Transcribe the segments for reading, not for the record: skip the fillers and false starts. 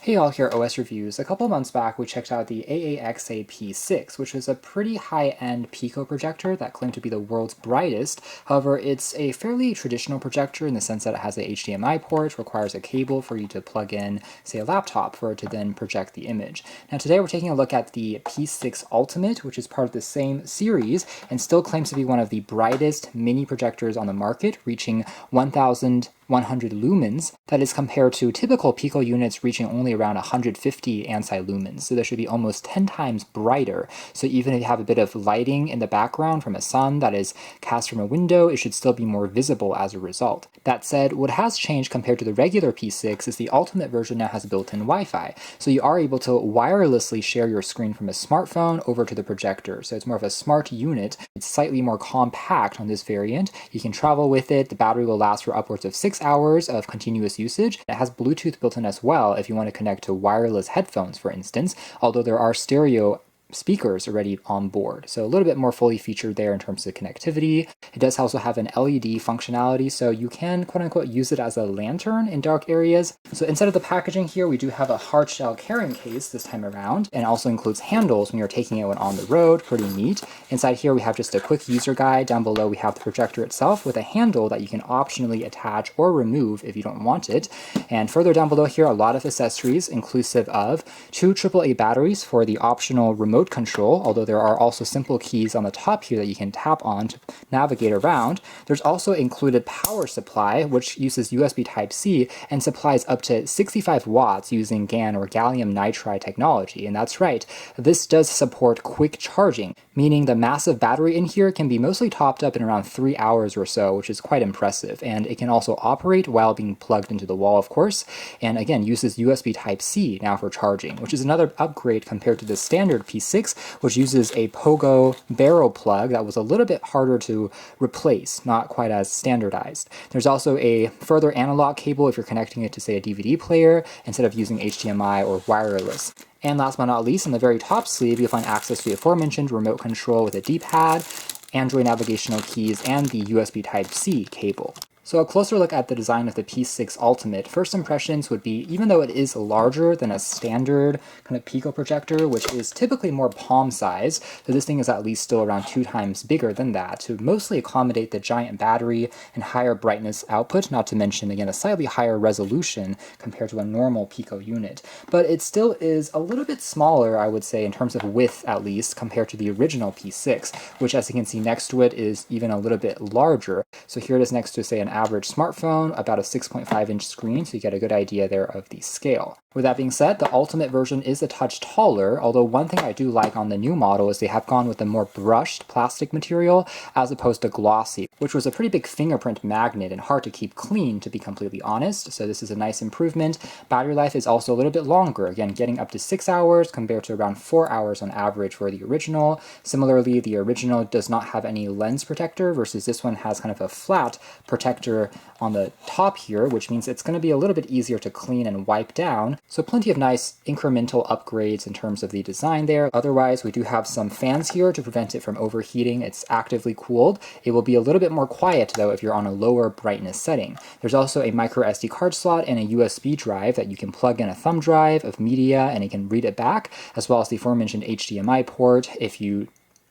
Hey all, here at OS Reviews. A couple months back we checked out the AAXA P6, which is a pretty high-end Pico projector that claimed to be the world's brightest. However, it's a fairly traditional projector in the sense that it has a HDMI port, requires a cable for you to plug in, say, a laptop for it to then project the image. Now today we're taking a look at the P6 Ultimate, which is part of the same series and still claims to be one of the brightest mini projectors on the market, reaching 1,100 lumens. That is compared to typical Pico units reaching only around 150 ANSI lumens. So this should be almost 10 times brighter. So even if you have a bit of lighting in the background from a sun that is cast from a window, it should still be more visible as a result. That said, what has changed compared to the regular P6 is the Ultimate version now has built-in Wi-Fi. So you are able to wirelessly share your screen from a smartphone over to the projector. So it's more of a smart unit. It's slightly more compact on this variant. You can travel with it. The battery will last for upwards of 6 hours of continuous usage. It has Bluetooth built in as well if you want to connect to wireless headphones, for instance, although there are stereo speakers already on board. So a little bit more fully featured there in terms of connectivity. It does also have an LED functionality, so you can quote unquote use it as a lantern in dark areas. So inside of the packaging here, we do have a hard shell carrying case this time around, and also includes handles when you're taking it when on the road. Pretty neat. Inside here, we have just a quick user guide. Down below, we have the projector itself with a handle that you can optionally attach or remove if you don't want it. And further down below here, a lot of accessories, inclusive of 2 AAA batteries for the optional remote control, although there are also simple keys on the top here that you can tap on to navigate around. There's also included power supply, which uses USB Type-C and supplies up to 65 watts using GaN or gallium nitride technology. And that's right, this does support quick charging, meaning the massive battery in here can be mostly topped up in around 3 hours or so, which is quite impressive. And it can also operate while being plugged into the wall, of course, and again uses USB Type-C now for charging, which is another upgrade compared to the standard P6, which uses a Pogo barrel plug that was a little bit harder to replace, not quite as standardized. There's also a further analog cable if you're connecting it to, say, a DVD player instead of using HDMI or wireless. And last but not least, on the very top sleeve, you'll find access to the aforementioned remote control with a D-pad, Android navigational keys, and the USB Type-C cable. So a closer look at the design of the P6 Ultimate, first impressions would be, even though it is larger than a standard kind of Pico projector, which is typically more palm size, so this thing is at least still around 2 times bigger than that to mostly accommodate the giant battery and higher brightness output, not to mention, again, a slightly higher resolution compared to a normal Pico unit. But it still is a little bit smaller, I would say, in terms of width at least, compared to the original P6, which, as you can see next to it, is even a little bit larger. So here it is next to, say, an average smartphone, about a 6.5-inch screen, so you get a good idea there of the scale. With that being said, the Ultimate version is a touch taller, although one thing I do like on the new model is they have gone with a more brushed plastic material as opposed to glossy, which was a pretty big fingerprint magnet and hard to keep clean, to be completely honest, so this is a nice improvement. Battery life is also a little bit longer, again getting up to 6 hours compared to around 4 hours on average for the original. Similarly, the original does not have any lens protector versus this one has kind of a flat protector on the top here, which means it's going to be a little bit easier to clean and wipe down. So plenty of nice incremental upgrades in terms of the design there. Otherwise, we do have some fans here to prevent it from overheating. It's actively cooled. It will be a little bit more quiet though if you're on a lower brightness setting. There's also a micro SD card slot and a USB drive that you can plug in a thumb drive of media and it can read it back, as well as the aforementioned HDMI port if you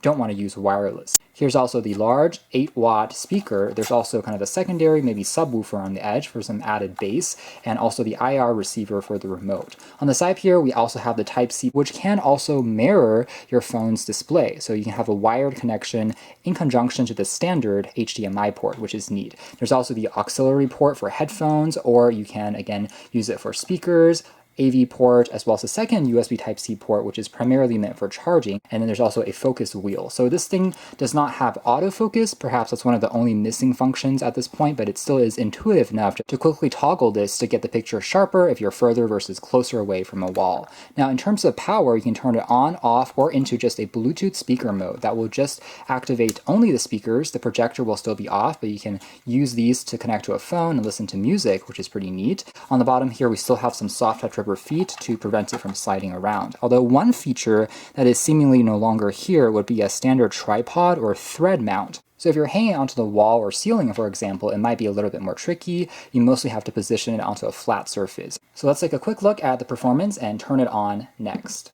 don't want to use wireless. Here's also the large 8-watt speaker. There's also kind of a secondary, maybe subwoofer on the edge for some added bass, and also the IR receiver for the remote. On the side here, we also have the Type-C, which can also mirror your phone's display. So you can have a wired connection in conjunction to the standard HDMI port, which is neat. There's also the auxiliary port for headphones, or you can, again, use it for speakers, AV port, as well as a second USB Type-C port, which is primarily meant for charging, and then there's also a focus wheel. So this thing does not have autofocus. Perhaps that's one of the only missing functions at this point, but it still is intuitive enough to quickly toggle this to get the picture sharper if you're further versus closer away from a wall. Now, in terms of power, you can turn it on, off, or into just a Bluetooth speaker mode that will just activate only the speakers. The projector will still be off, but you can use these to connect to a phone and listen to music, which is pretty neat. On the bottom here, we still have some soft touch rubber feet to prevent it from sliding around. Although one feature that is seemingly no longer here would be a standard tripod or thread mount. So if you're hanging it onto the wall or ceiling, for example, it might be a little bit more tricky. You mostly have to position it onto a flat surface. So let's take a quick look at the performance and turn it on next.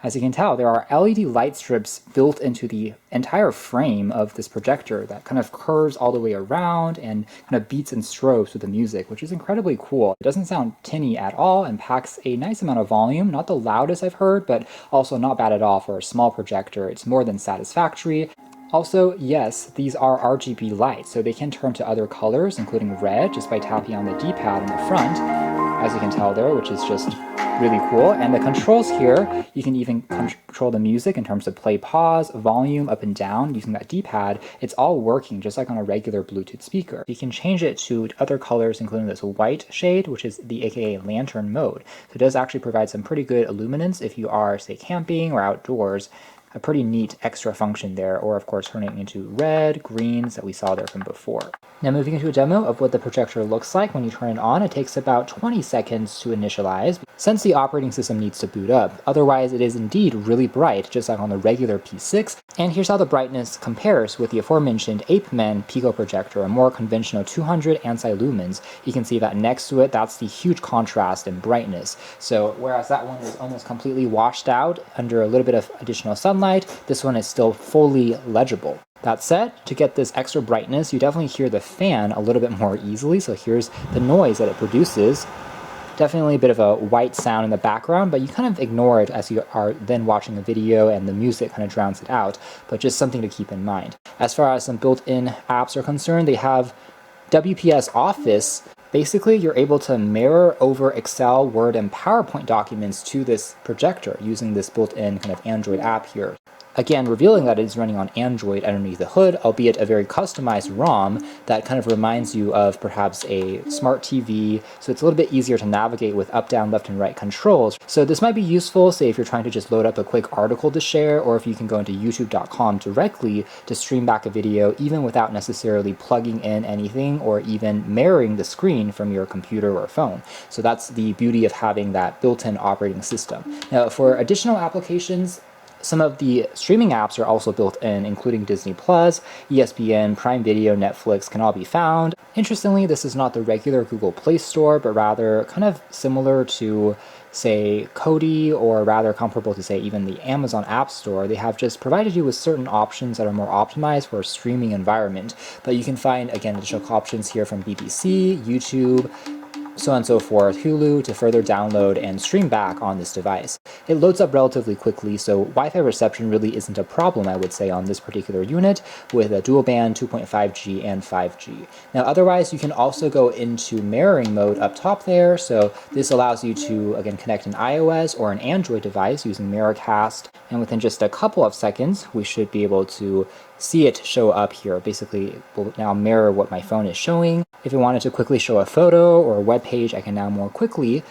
As you can tell, there are LED light strips built into the entire frame of this projector that kind of curves all the way around and kind of beats and strobes with the music, which is incredibly cool. It doesn't sound tinny at all and packs a nice amount of volume, not the loudest I've heard, but also not bad at all for a small projector. It's more than satisfactory. Also, yes, these are RGB lights, so they can turn to other colors, including red, just by tapping on the D-pad in the front, as you can tell there, which is just really cool. And the controls here, you can even control the music in terms of play, pause, volume, up and down using that D-pad. It's all working just like on a regular Bluetooth speaker. You can change it to other colors, including this white shade, which is the aka lantern mode. So it does actually provide some pretty good illuminance if you are, say, camping or outdoors. A pretty neat extra function there, or of course turning it into red, greens that we saw there from before. Now moving into a demo of what the projector looks like when you turn it on, it takes about 20 seconds to initialize, since the operating system needs to boot up. Otherwise, it is indeed really bright, just like on the regular P6. And here's how the brightness compares with the aforementioned ApeMan Pico projector, a more conventional 200 ANSI lumens. You can see that next to it, that's the huge contrast in brightness. So whereas that one is almost completely washed out under a little bit of additional sunlight, this one is still fully legible. That said, to get this extra brightness, you definitely hear the fan a little bit more easily. So here's the noise that it produces. Definitely a bit of a white sound in the background, but you kind of ignore it as you are then watching a video and the music kind of drowns it out, but just something to keep in mind. As far as some built-in apps are concerned, they have WPS Office. Basically, you're able to mirror over Excel, Word, and PowerPoint documents to this projector using this built-in kind of Android app here. Again, revealing that it is running on Android underneath the hood, albeit a very customized ROM that kind of reminds you of perhaps a smart TV, so it's a little bit easier to navigate with up, down, left, and right controls. So this might be useful, say if you're trying to just load up a quick article to share, or if you can go into youtube.com directly to stream back a video even without necessarily plugging in anything or even mirroring the screen from your computer or phone. So that's the beauty of having that built-in operating system. Now, for additional applications, some of the streaming apps are also built in, including Disney+, ESPN, Prime Video, Netflix can all be found. Interestingly, this is not the regular Google Play Store, but rather kind of similar to, say, Kodi, or rather comparable to, say, even the Amazon App Store. They have just provided you with certain options that are more optimized for a streaming environment. But you can find, again, additional options here from BBC, YouTube, so on and so forth, Hulu, to further download and stream back on this device. It loads up relatively quickly, so Wi-Fi reception really isn't a problem, I would say, on this particular unit, with a dual band 2.5G and 5G. Now otherwise, you can also go into mirroring mode up top there, so this allows you to, again, connect an iOS or an Android device using Miracast, and within just a couple of seconds, we should be able to see it show up here. Basically, it will now mirror what my phone is showing. If I wanted to quickly show a photo or a web page, I can now more quickly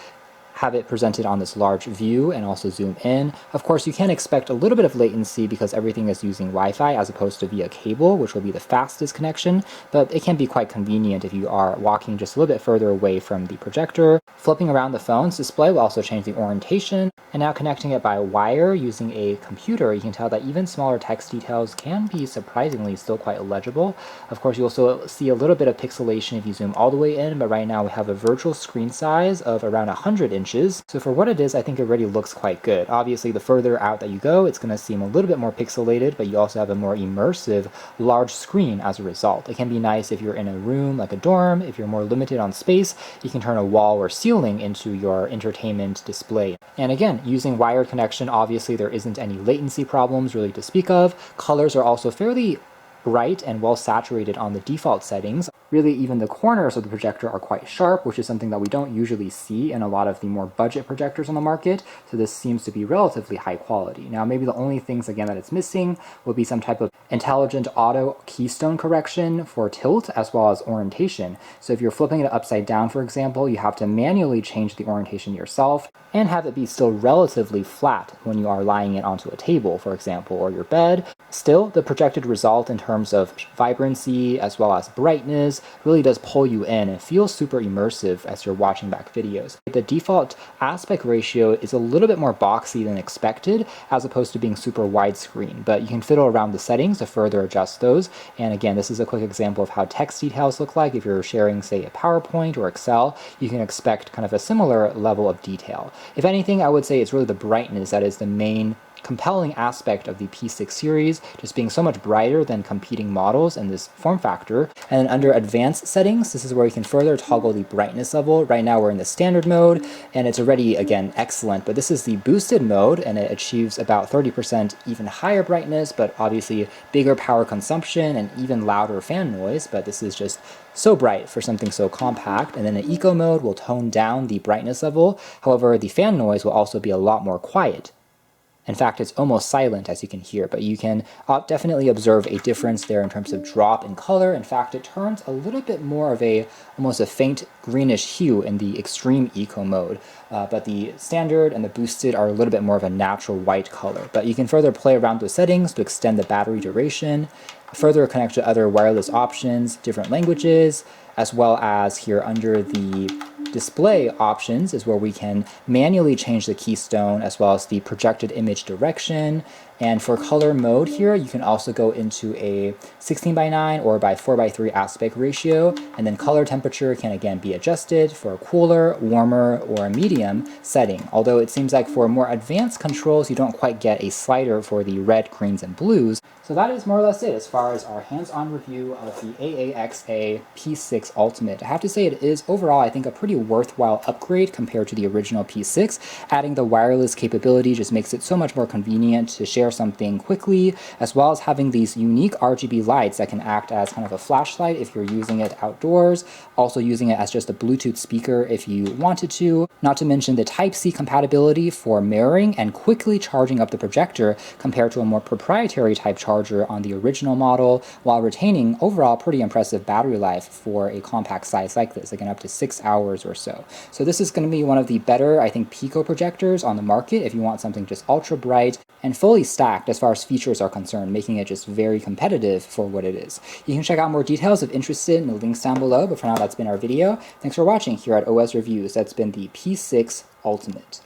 have it presented on this large view and also zoom in. Of course, you can expect a little bit of latency because everything is using Wi-Fi as opposed to via cable, which will be the fastest connection, but it can be quite convenient if you are walking just a little bit further away from the projector. Flipping around the phone's display will also change the orientation, and now connecting it by wire using a computer, you can tell that even smaller text details can be surprisingly still quite legible. Of course, you also see a little bit of pixelation if you zoom all the way in, but right now we have a virtual screen size of around 100 inches. So for what it is, I think it already looks quite good. Obviously, the further out that you go, it's going to seem a little bit more pixelated, but you also have a more immersive large screen as a result. It can be nice if you're in a room like a dorm. If you're more limited on space, you can turn a wall or ceiling into your entertainment display. And again, using wired connection, obviously there isn't any latency problems really to speak of. Colors are also fairly bright and well saturated on the default settings. Really, even the corners of the projector are quite sharp, which is something that we don't usually see in a lot of the more budget projectors on the market, so this seems to be relatively high quality. Now, maybe the only things, again, that it's missing will be some type of intelligent auto keystone correction for tilt as well as orientation. So if you're flipping it upside down, for example, you have to manually change the orientation yourself and have it be still relatively flat when you are lying it onto a table, for example, or your bed. Still, the projected result in terms of vibrancy as well as brightness really does pull you in and feels super immersive as you're watching back videos. The default aspect ratio is a little bit more boxy than expected, as opposed to being super widescreen, but you can fiddle around the settings to further adjust those. And again, this is a quick example of how text details look like. If you're sharing, say, a PowerPoint or Excel, you can expect kind of a similar level of detail. If anything, I would say it's really the brightness that is the main compelling aspect of the P6 series, just being so much brighter than competing models in this form factor. And then under advanced settings, this is where you can further toggle the brightness level. Right now we're in the standard mode, and it's already, again, excellent, but this is the boosted mode, and it achieves about 30% even higher brightness, but obviously bigger power consumption and even louder fan noise, but this is just so bright for something so compact. And then the eco mode will tone down the brightness level. However, the fan noise will also be a lot more quiet. In fact, it's almost silent, as you can hear, but you can definitely observe a difference there in terms of drop in color. In fact, it turns a little bit more of almost a faint greenish hue in the extreme eco mode, but the standard and the boosted are a little bit more of a natural white color. But you can further play around with settings to extend the battery duration, further connect to other wireless options, different languages, as well as here under the display options is where we can manually change the keystone as well as the projected image direction. And for color mode here, you can also go into a 16:9 or by 4:3 aspect ratio, and then color temperature can again be adjusted for a cooler, warmer, or a medium setting. Although it seems like for more advanced controls, you don't quite get a slider for the red, greens, and blues. So that is more or less it as far as our hands-on review of the AAXA P6 Ultimate. I have to say it is overall, I think, a pretty worthwhile upgrade compared to the original P6. Adding the wireless capability just makes it so much more convenient to share something quickly, as well as having these unique RGB lights that can act as kind of a flashlight if you're using it outdoors, also using it as just a Bluetooth speaker if you wanted to, not to mention the Type-C compatibility for mirroring and quickly charging up the projector compared to a more proprietary type charger on the original model, while retaining overall pretty impressive battery life for a compact size like this, again up to 6 hours or so. So this is going to be one of the better, I think, Pico projectors on the market if you want something just ultra bright and fully stacked as far as features are concerned, making it just very competitive for what it is. You can check out more details if interested in the links down below, but for now that's been our video. Thanks for watching here at OS Reviews. That's been the P6 Ultimate.